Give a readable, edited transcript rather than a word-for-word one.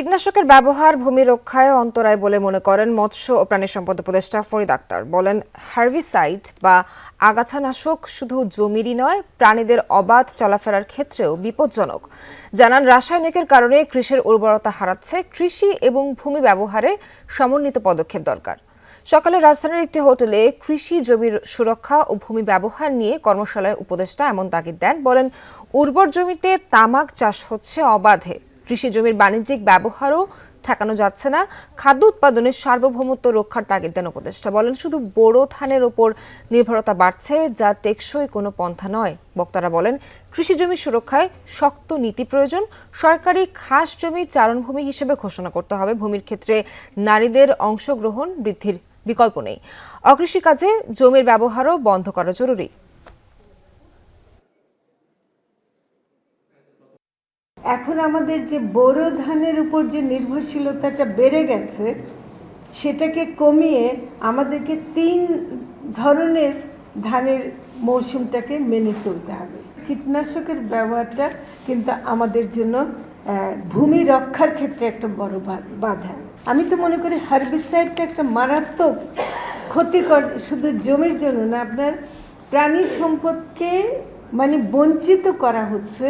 কীটনাশকের ব্যবহার ভূমি রক্ষায় অন্তরায় বলে মনে করেন মৎস্য ও প্রাণী সম্পদ উপদেষ্টা ফরিদ আক্তার। বলেন, হার্বিসাইড বা আগাছানাশক শুধু জমিরই নয়, প্রাণীদের অবাধ চলাফেরার ক্ষেত্রেও বিপজ্জনক। জানান, রাসায়নিকের কারণে কৃষির উর্বরতা হারাচ্ছে, কৃষি এবং ভূমি ব্যবহারে সমন্বিত পদক্ষেপ দরকার। সকালে রাজধানীর একটি হোটেলে কৃষি জমির সুরক্ষা ও ভূমি ব্যবহার নিয়ে কর্মশালায় উপদেষ্টা এমন তাগিদ দেন। বলেন, উর্বর জমিতে তামাক চাষ হচ্ছে অবাধে, কৃষি জমির বাণিজ্যিক ব্যবহারও ঠেকানো যাচ্ছে না, খাদ্য উৎপাদনের সার্বভৌমত্ব রক্ষার তাগিদ দেন উপদেষ্টা। বলেন, শুধু বোরো ধানের ওপর নির্ভরতা বাড়ছে, যা টেকসই কোনো পন্থা নয়। বক্তারা বলেন, কৃষি জমি সুরক্ষায় শক্ত নীতি প্রয়োজন, সরকারি খাস জমি চারণভূমি হিসেবে ঘোষণা করতে হবে, ভূমির ক্ষেত্রে নারীদের অংশগ্রহণ বৃদ্ধির বিকল্প নেই, অকৃষিকাজে জমির ব্যবহারও বন্ধ করা জরুরি। এখন আমাদের যে বোরো ধানের উপর যে নির্ভরশীলতাটা বেড়ে গেছে, সেটাকে কমিয়ে আমাদেরকে 3 ধরনের ধানের মৌসুমটাকে মেনে চলতে হবে। কীটনাশকের ব্যবহারটা কিন্তু আমাদের জন্য ভূমি রক্ষার ক্ষেত্রে একটা বড় বাধা। আমি তো মনে করি হার্বিসাইডটা একটা মারাত্মক ক্ষতিকর, শুধু জমির জন্য না, আপনার প্রাণী সম্পদকে বঞ্চিত করা হচ্ছে।